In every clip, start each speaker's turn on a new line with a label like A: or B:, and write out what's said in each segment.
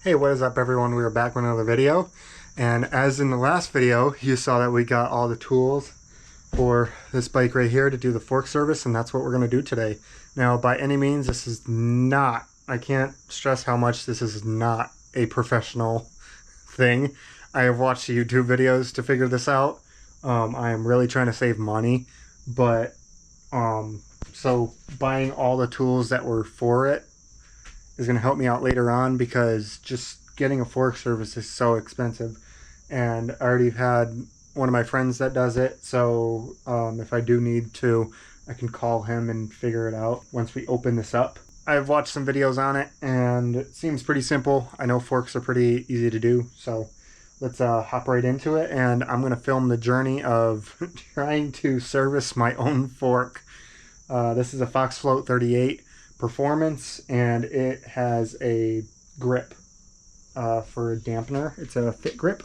A: Hey, what is up everyone? We are back with another video, and as in the last video you saw that we got all the tools for this bike right here to do the fork service, and that's what we're going to do today. Now by any means this is not, I can't stress how much this is not a professional thing. I have watched YouTube videos to figure this out. I am really trying to save money, but so buying all the tools that were for it is going to help me out later on, because just getting a fork service is so expensive, and I already had one of my friends that does it, so if I do need to, I can call him and figure it out once we open this up. I've watched some videos on it and it seems pretty simple. I know forks are pretty easy to do, so let's hop right into it, and I'm going to film the journey of trying to service my own fork. This is a Fox Float 38 Performance, and it has a grip for a dampener. It's a fit grip.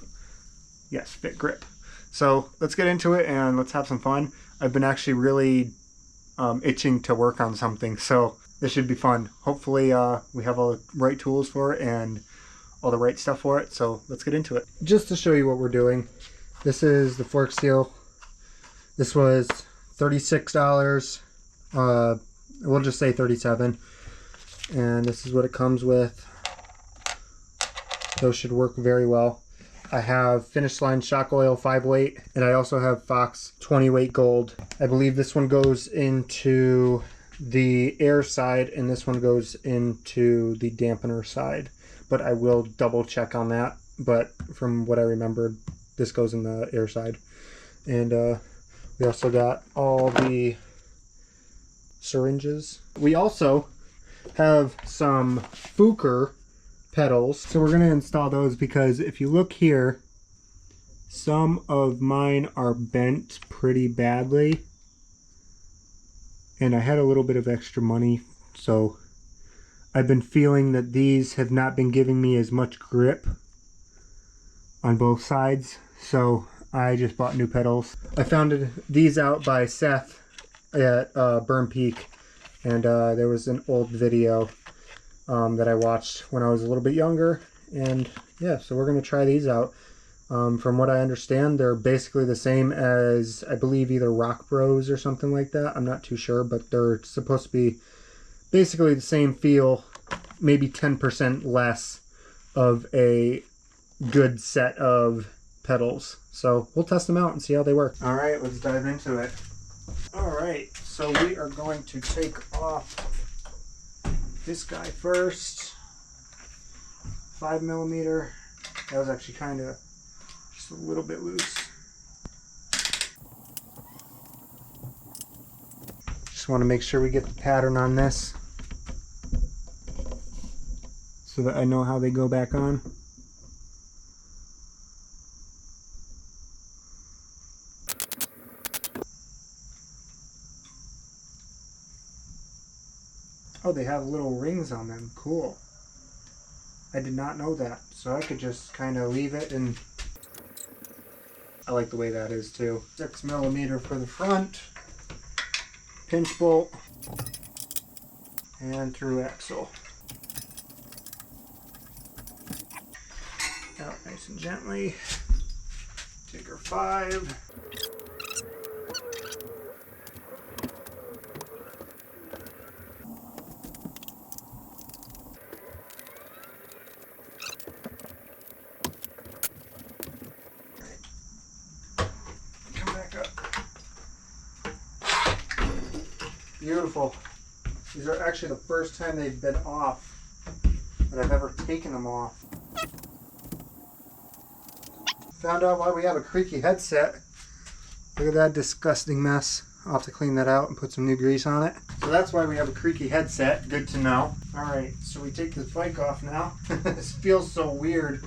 A: Yes, fit grip. So let's get into it and let's have some fun. I've been actually really itching to work on something, so this should be fun. Hopefully we have all the right tools for it and all the right stuff for it, so let's get into it. Just to show you what we're doing, this is the fork steel. This was $36. We'll just say 37, and this is what it comes with. Those should work very well. I have Finish Line shock oil 5 weight, and I also have Fox 20 weight gold. I believe this one goes into the air side and this one goes into the dampener side, but I will double check on that. But from what I remember, this goes in the air side. And we also got all the syringes. We also have some Fuker pedals, so we're going to install those, because if you look here, some of mine are bent pretty badly, and I had a little bit of extra money, so I've been feeling that these have not been giving me as much grip on both sides, so I just bought new pedals. I found these out by Seth at Burn Peak, and there was an old video that I watched when I was a little bit younger, and yeah, so we're going to try these out. From what I understand, they're basically the same as, I believe, either Rock Bros or something like that. I'm not too sure, but they're supposed to be basically the same feel, maybe 10% less of a good set of pedals. So we'll test them out and see how they work. All right, let's dive into it. All right, so we are going to take off this guy first. 5mm. That was actually kind of just a little bit loose. Just want to make sure we get the pattern on this so that I know how they go back on. Oh, they have little rings on them. Cool. I did not know that. So I could just kind of leave it, and I like the way that is too. 6mm for the front, pinch bolt, and through axle. Out nice and gently. Take our 5. Beautiful. These are actually the first time they've been off that I've ever taken them off. Found out why we have a creaky headset. Look at that disgusting mess. I'll have to clean that out and put some new grease on it. So that's why we have a creaky headset. Good to know. Alright, so we take this bike off now. This feels so weird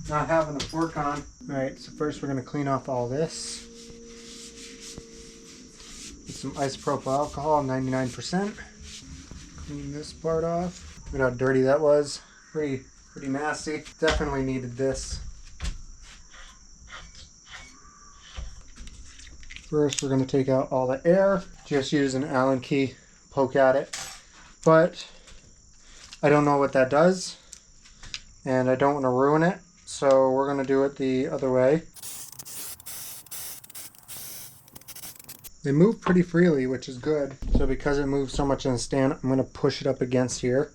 A: not having the fork on. Alright, so first we're going to clean off all this. Some isopropyl alcohol, 99%. Clean this part off. Look at how dirty that was. Pretty nasty. Definitely needed this. First, we're going to take out all the air. Just use an Allen key, poke at it. But I don't know what that does. and I don't want to ruin it, so we're going to do it the other way. They move pretty freely, which is good. So because it moves so much in the stand, I'm going to push it up against here.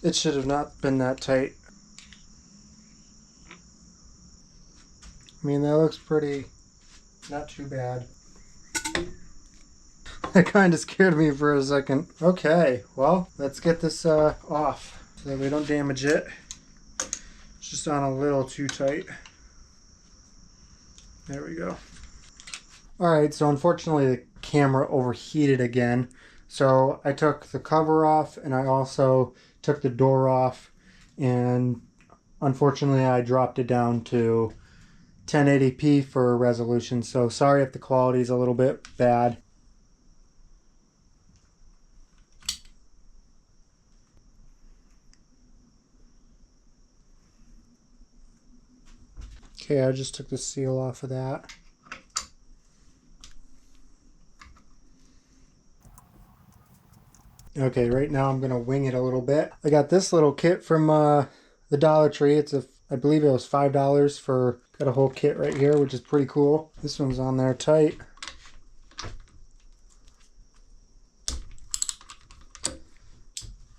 A: It should have not been that tight. I mean, that looks pretty, not too bad. That kind of scared me for a second. Okay, well, let's get this off so that we don't damage it. It's just on a little too tight. There we go. Alright, so unfortunately the camera overheated again. So I took the cover off and I also took the door off, and unfortunately I dropped it down to 1080p for resolution. So sorry if the quality is a little bit bad. Okay, I just took the seal off of that. Okay, right now I'm gonna wing it a little bit. I got this little kit from the Dollar Tree. It's I believe it was $5 for, got a whole kit right here, which is pretty cool. This one's on there tight.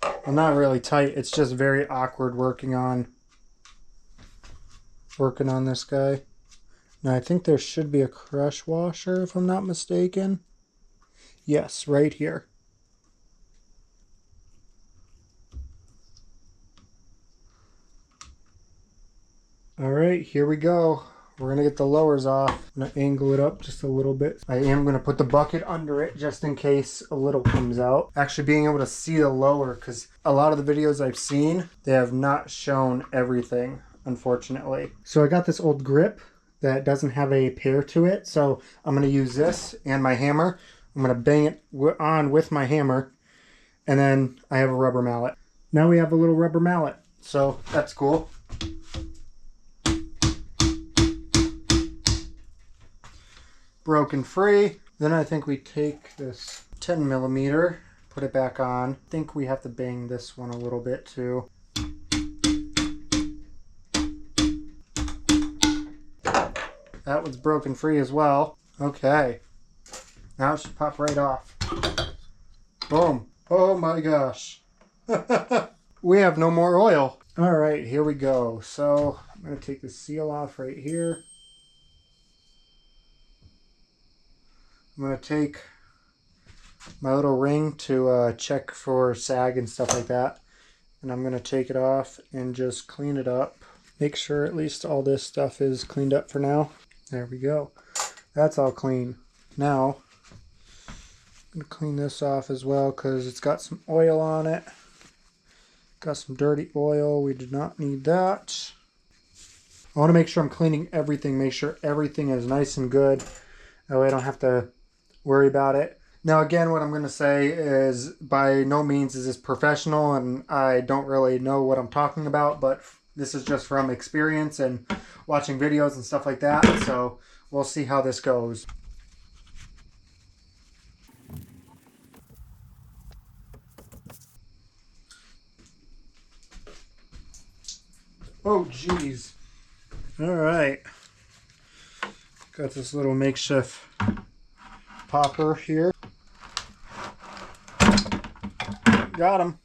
A: Well, not really tight. It's just very awkward working on this guy. Now I think there should be a crush washer if I'm not mistaken. Yes, right here. All right, here we go. We're gonna get the lowers off. I'm gonna angle it up just a little bit. I am gonna put the bucket under it just in case a little comes out. Actually being able to see the lower, because a lot of the videos I've seen, they have not shown everything, unfortunately. So I got this old grip that doesn't have a pair to it. So I'm gonna use this and my hammer. I'm gonna bang it on with my hammer, and then I have a rubber mallet. Now we have a little rubber mallet, so that's cool. Broken free. Then I think we take this 10mm, put it back on. I think we have to bang this one a little bit too. That one's broken free as well. Okay. Now it should pop right off. Boom. Oh my gosh. We have no more oil. All right, here we go. So I'm gonna take the seal off right here. I'm going to take my little ring to check for sag and stuff like that. And I'm going to take it off and just clean it up. Make sure at least all this stuff is cleaned up for now. There we go. That's all clean. Now, I'm going to clean this off as well because it's got some oil on it. Got some dirty oil. We do not need that. I want to make sure I'm cleaning everything. Make sure everything is nice and good. That way I don't have to worry about it. Now again, what I'm going to say is by no means is this professional, and I don't really know what I'm talking about, but this is just from experience and watching videos and stuff like that. So we'll see how this goes. Oh geez. All right. Got this little makeshift popper here. Got him.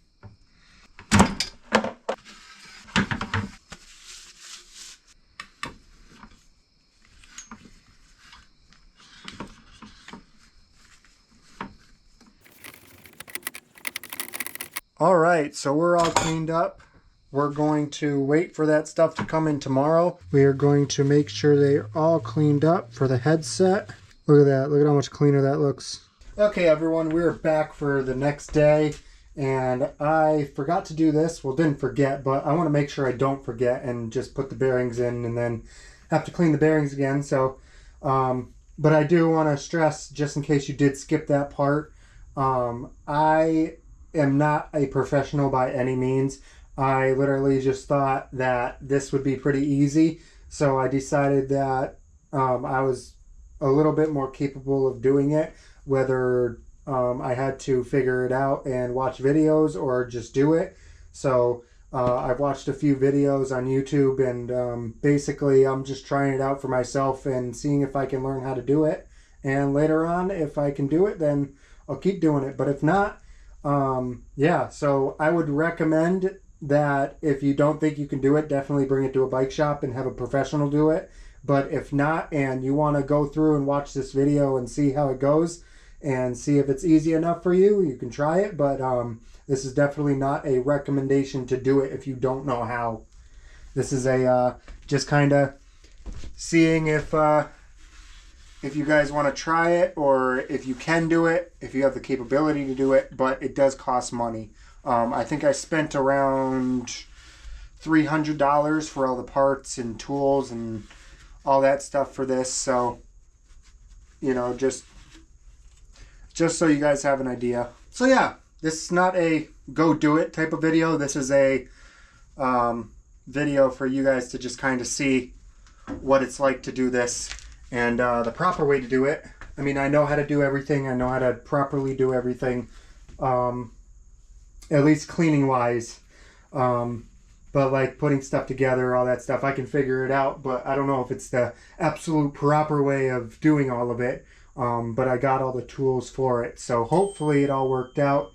A: All right, so we're all cleaned up. We're going to wait for that stuff to come in tomorrow. We are going to make sure they're all cleaned up for the headset. Look at that. Look at how much cleaner that looks. Okay, everyone, we're back for the next day. And I forgot to do this. Well, didn't forget, but I want to make sure I don't forget and just put the bearings in and then have to clean the bearings again. So, but I do want to stress, just in case you did skip that part, I am not a professional by any means. I literally just thought that this would be pretty easy. So I decided that I was a little bit more capable of doing it, whether I had to figure it out and watch videos or just do it. So I've watched a few videos on YouTube, and basically I'm just trying it out for myself and seeing if I can learn how to do it. And later on, if I can do it, then I'll keep doing it. But if not, yeah, so I would recommend that if you don't think you can do it, definitely bring it to a bike shop and have a professional do it. But if not, and you want to go through and watch this video and see how it goes and see if it's easy enough for you, you can try it. But this is definitely not a recommendation to do it if you don't know how. This is a just kind of seeing if you guys want to try it, or if you can do it, if you have the capability to do it, but it does cost money. I think I spent around $300 for all the parts and tools and all that stuff for this. So, you know, just so you guys have an idea. So yeah, this is not a go do it type of video. This is a video for you guys to just kind of see what it's like to do this. And the proper way to do it. I mean, I know how to do everything. I know how to properly do everything, at least cleaning wise. But like putting stuff together, all that stuff, I can figure it out. But I don't know if it's the absolute proper way of doing all of it. But I got all the tools for it. So hopefully it all worked out.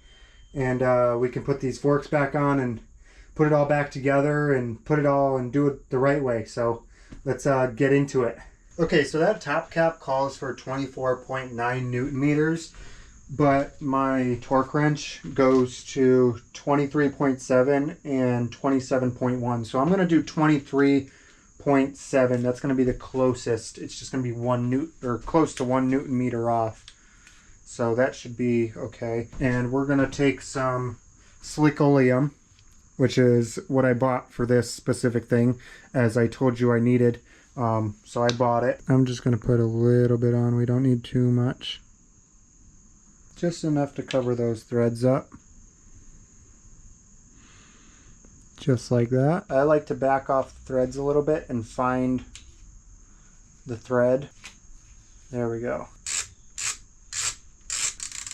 A: And we can put these forks back on and put it all back together and put it all and do it the right way. So let's get into it. Okay, so that top cap calls for 24.9 Newton meters, but my torque wrench goes to 23.7 and 27.1. So I'm going to do 23.7. That's going to be the closest. It's just going to be 1 Newton, or close to 1 Newton meter off. So that should be okay. And we're going to take some slick oleum, which is what I bought for this specific thing, as I told you I needed. So I bought it. I'm just going to put a little bit on. We don't need too much. Just enough to cover those threads up. Just like that. I like to back off the threads a little bit and find the thread. There we go.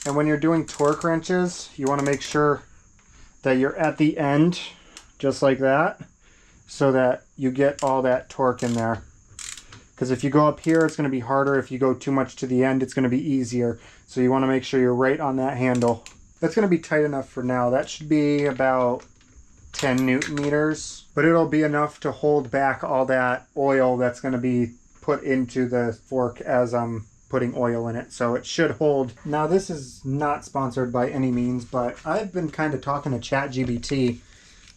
A: And when you're doing torque wrenches, you want to make sure that you're at the end, just like that, so that you get all that torque in there. Because if you go up here, it's going to be harder. If you go too much to the end, it's going to be easier. So you want to make sure you're right on that handle. That's going to be tight enough for now. That should be about 10 Newton meters. But it'll be enough to hold back all that oil that's going to be put into the fork as I'm putting oil in it. So it should hold. Now this is not sponsored by any means, but I've been kind of talking to ChatGPT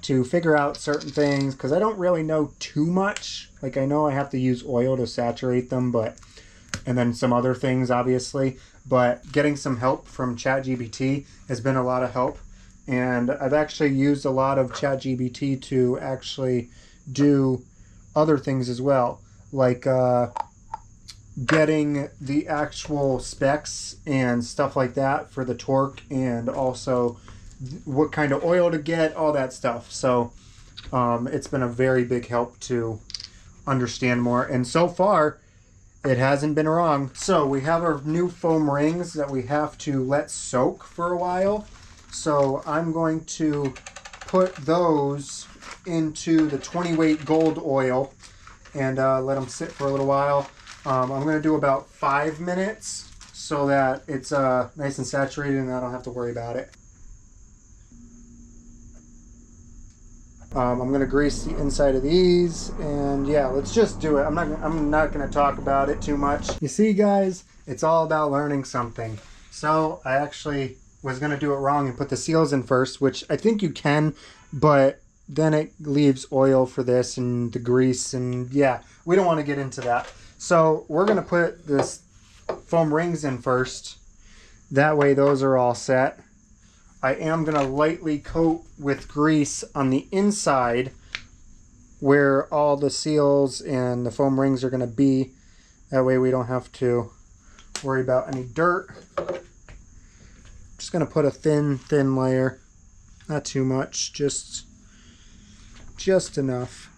A: to figure out certain things, because I don't really know too much. Like, I know I have to use oil to saturate them, and then some other things obviously, but getting some help from ChatGPT has been a lot of help. And I've actually used a lot of ChatGPT to actually do other things as well, like getting the actual specs and stuff like that for the torque, and also what kind of oil to get, all that stuff. So it's been a very big help to understand more, and so far it hasn't been wrong. So we have our new foam rings that we have to let soak for a while. So I'm going to put those into the 20 weight gold oil and let them sit for a little while. I'm going to do about 5 minutes so that it's nice and saturated and I don't have to worry about it. I'm going to grease the inside of these, and yeah, let's just do it. I'm not going to talk about it too much. You see, guys, it's all about learning something. So I actually was going to do it wrong and put the seals in first, which I think you can, but then it leaves oil for this and the grease, and yeah, we don't want to get into that. So we're going to put this foam rings in first. That way those are all set. I am going to lightly coat with grease on the inside where all the seals and the foam rings are going to be. That way we don't have to worry about any dirt. Just going to put a thin layer. Not too much, just enough.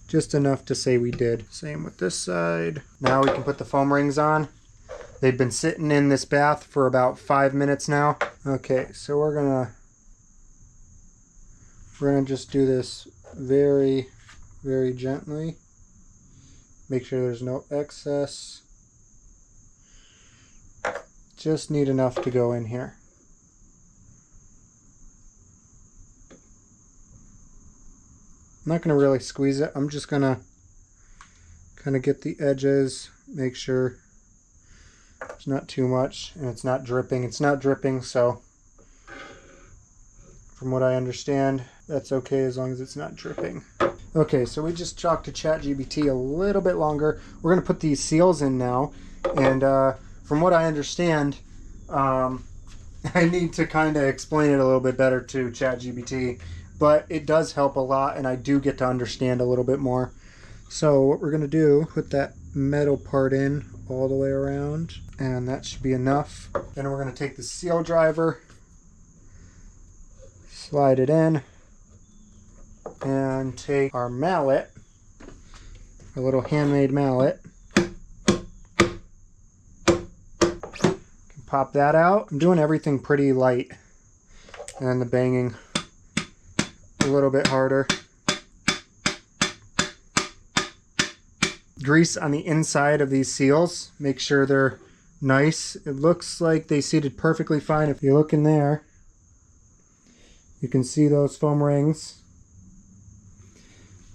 A: Just enough to say we did. Same with this side. Now we can put the foam rings on. They've been sitting in this bath for about 5 minutes now. Okay, so we're gonna just do this very, very gently. Make sure there's no excess. Just need enough to go in here. I'm not going to really squeeze it. I'm just going to kind of get the edges, make sure it's not too much and it's not dripping. It's not dripping, so from what I understand, that's okay as long as it's not dripping. Okay, so we just talked to ChatGPT a little bit longer. We're going to put these seals in now, and from what I understand, I need to kind of explain it a little bit better to ChatGPT, but it does help a lot, and I do get to understand a little bit more. So what we're going to do, put that metal part in all the way around, and that should be enough. Then we're going to take the seal driver, slide it in, and take our mallet, a little handmade mallet, pop that out. I'm doing everything pretty light, and then the banging a little bit harder. Grease on the inside of these seals. Make sure they're nice. It looks like they seated perfectly fine. If you look in there, you can see those foam rings,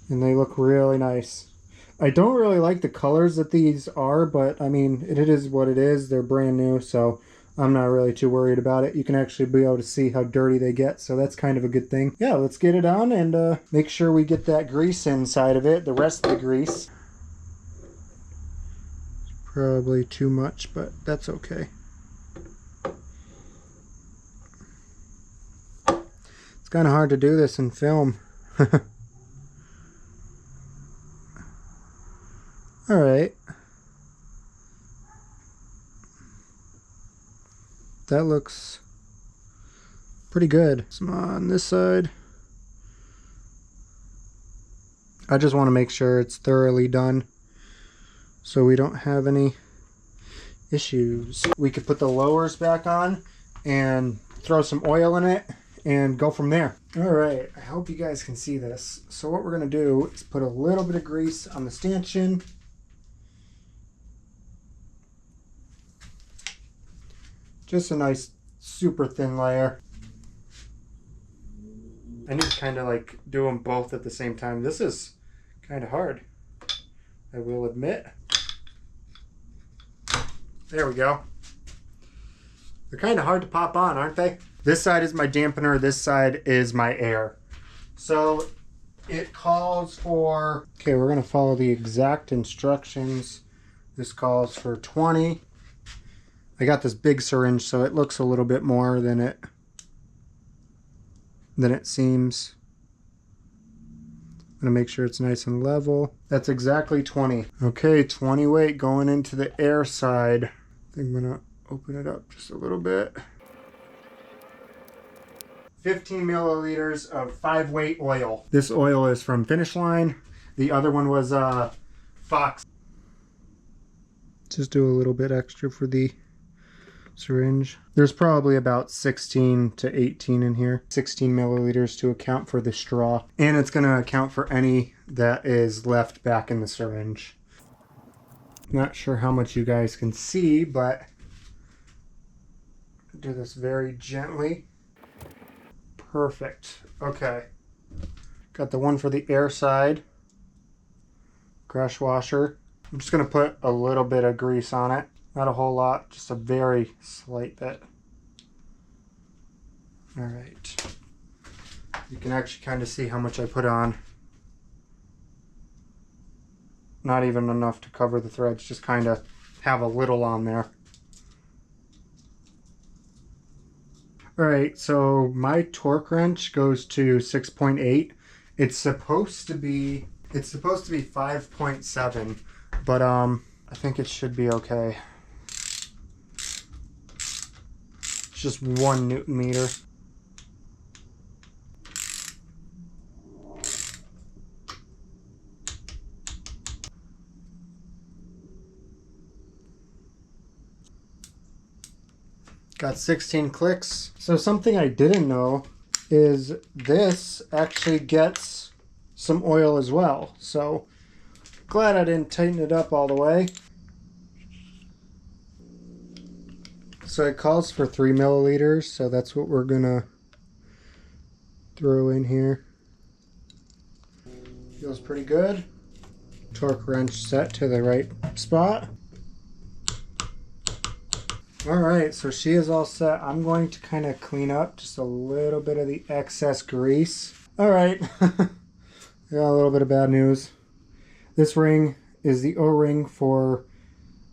A: and they look really nice. I don't really like the colors that these are, but I mean, it is what it is. They're brand new, so I'm not really too worried about it. You can actually be able to see how dirty they get, so that's kind of a good thing. Yeah, let's get it on and make sure we get that grease inside of it, the rest of the grease. Probably too much, but that's okay. It's kind of hard to do this in film. Alright. That looks pretty good. Some on this side. I just want to make sure it's thoroughly done so we don't have any issues. We could put the lowers back on and throw some oil in it and go from there. Alright, I hope you guys can see this. So what we're going to do is put a little bit of grease on the stanchion. Just a nice super thin layer. I need to kind of like do them both at the same time. This is kind of hard, I will admit. There we go. They're kind of hard to pop on, aren't they? This side is my dampener, this side is my air. So it calls for, okay, we're gonna follow the exact instructions. This calls for 20. I got this big syringe, so it looks a little bit more than it seems. I'm gonna make sure it's nice and level. That's exactly 20. Okay, 20 weight going into the air side. I think I'm gonna open it up just a little bit. 15 milliliters of 5 weight oil. This oil is from Finish Line. The other one was Fox. Just do a little bit extra for the syringe. There's probably about 16 to 18 in here. 16 milliliters to account for the straw. And it's going to account for any that is left back in the syringe. Not sure how much you guys can see, but do this very gently. Perfect. Okay. Got the one for the air side. Crush washer. I'm just going to put a little bit of grease on it. Not a whole lot, just a very slight bit. All right. You can actually kind of see how much I put on. Not even enough to cover the threads, just kind of have a little on there. All right, so my torque wrench goes to 6.8. It's supposed to be 5.7, but I think it should be okay. Just 1 Newton meter. Got 16 clicks. So something I didn't know is this actually gets some oil as well. So glad I didn't tighten it up all the way. So it calls for 3 milliliters, so that's what we're gonna throw in here. Feels pretty good. Torque wrench set to the right spot. Alright, so she is all set. I'm going to kind of clean up just a little bit of the excess grease. Alright, got a little bit of bad news. This ring is the O-ring for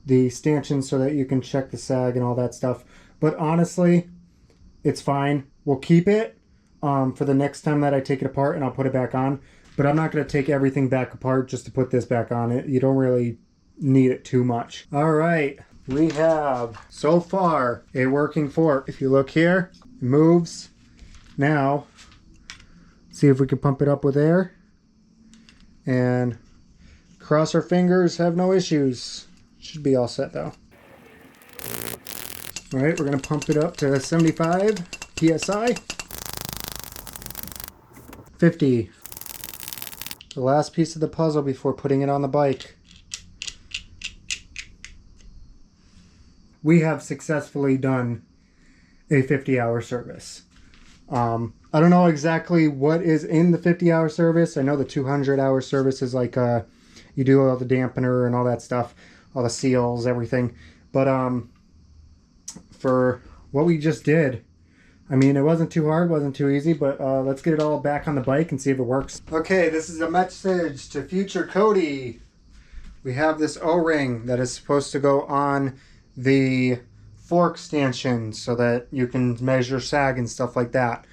A: the stanchion so that you can check the sag and all that stuff. But honestly, it's fine. We'll keep it for the next time that I take it apart, and I'll put it back on. But I'm not going to take everything back apart just to put this back on. You don't really need it too much. Alright. We have, so far, a working fork. If you look here, it moves. Now, see if we can pump it up with air. And cross our fingers, have no issues. Should be all set though. All right, we're gonna pump it up to 75 PSI. 50. The last piece of the puzzle before putting it on the bike. We have successfully done a 50-hour service. I don't know exactly what is in the 50-hour service. I know the 200-hour service is like you do all the dampener and all that stuff, all the seals, everything. But for what we just did, I mean, it wasn't too hard, wasn't too easy, but let's get it all back on the bike and see if it works. Okay, this is a message to future Cody. We have this O-ring that is supposed to go on the fork stanchion so that you can measure sag and stuff like that.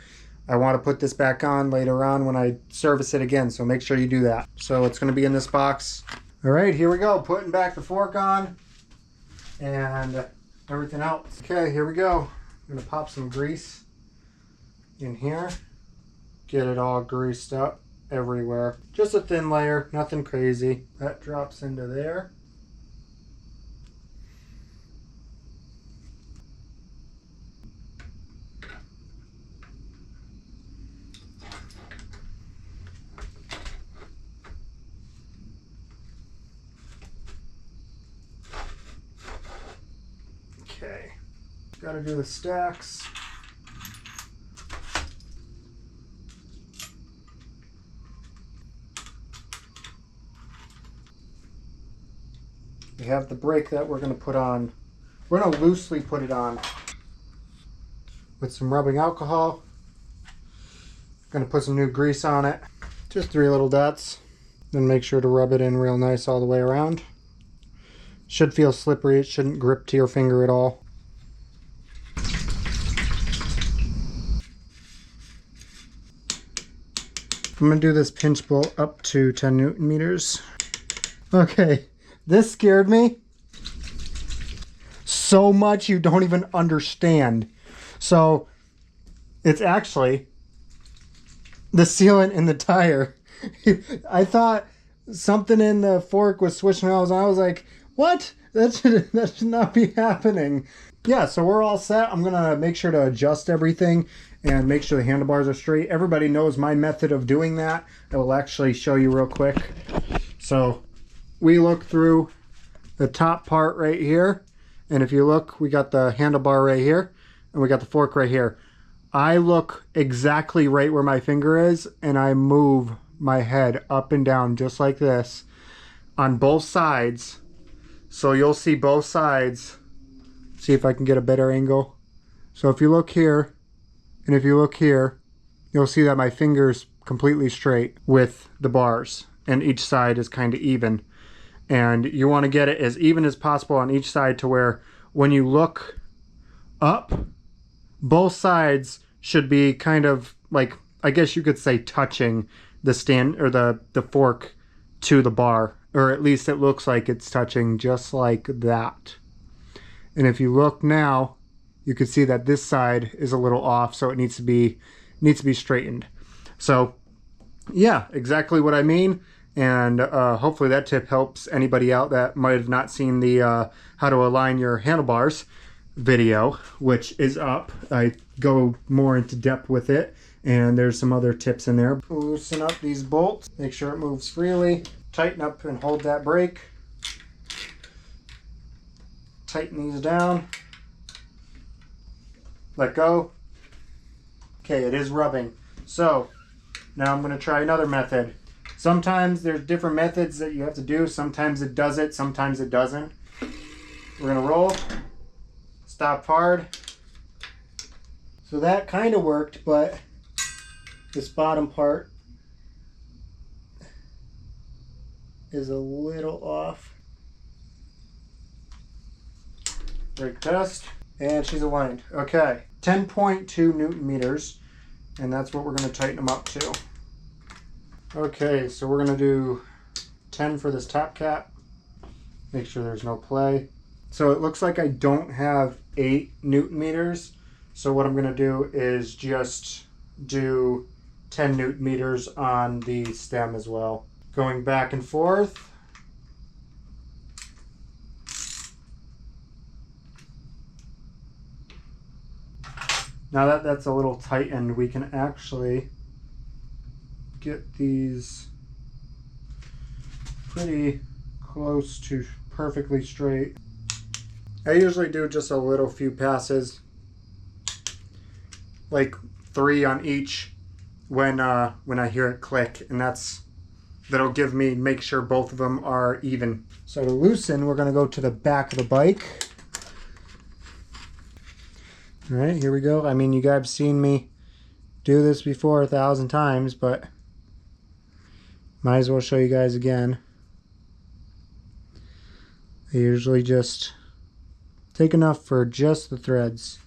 A: I want to put this back on later on when I service it again, so make sure you do that. So it's going to be in this box. All right, here we go. Putting back the fork on and everything else. Okay, here we go. I'm going to pop some grease in here. Get it all greased up everywhere. Just a thin layer, nothing crazy. That drops into there. Okay, got to do the stacks. We have the brake that we're going to put on. We're going to loosely put it on with some rubbing alcohol. Going to put some new grease on it. Just 3 little dots. Then make sure to rub it in real nice all the way around. Should feel slippery. It shouldn't grip to your finger at all. I'm going to do this pinch bolt up to 10 Newton meters. Okay, this scared me so much you don't even understand. So it's actually the sealant in the tire. I thought something in the fork was switching around. I was like, what? That should not be happening. Yeah, so we're all set. I'm gonna make sure to adjust everything and make sure the handlebars are straight. Everybody knows my method of doing that. I will actually show you real quick. So we look through the top part right here, and if you look, we got the handlebar right here and we got the fork right here. I look exactly right where my finger is, and I move my head up and down just like this on both sides. So you'll see both sides. See if I can get a better angle. So if you look here and if you look here, you'll see that my finger's completely straight with the bars, and each side is kind of even. And you want to get it as even as possible on each side to where when you look up, both sides should be kind of like, I guess you could say, touching the stand or the fork to the bar, or at least it looks like it's touching, just like that. And if you look now, you can see that this side is a little off, so it needs to be straightened. So yeah, exactly what I mean. And hopefully that tip helps anybody out that might have not seen the how to align your handlebars. video, which is up. I go more into depth with it, and there's some other tips in there. Loosen up these bolts, make sure it moves freely. Tighten up and hold that brake. Tighten these down. Let go. Okay, it is rubbing. So now I'm going to try another method. Sometimes there's different methods that you have to do. Sometimes it does it, sometimes it doesn't. We're going to roll. Stop hard. So that kind of worked, but this bottom part is a little off. Brake test. And she's aligned. Okay, 10.2 Newton meters, and that's what we're going to tighten them up to. Okay, so we're going to do 10 for this top cap. Make sure there's no play. So it looks like I don't have 8 Newton meters. So what I'm going to do is just do 10 Newton meters on the stem as well. Going back and forth. Now that that's a little tightened, we can actually get these pretty close to perfectly straight. I usually do just a little few passes, like 3 on each when I hear it click, and that'll make sure both of them are even. So to loosen, we're going to go to the back of the bike. All right, here we go. I mean, you guys have seen me do this before 1,000 times, but might as well show you guys again. I usually just take enough for just the threads.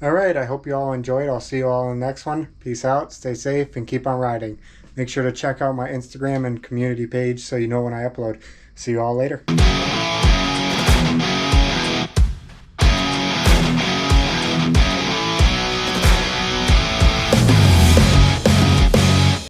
A: All right, I hope you all enjoyed. I'll see you all in the next one. Peace out, stay safe, and keep on riding. Make sure to check out my Instagram and community page so you know when I upload. See you all later.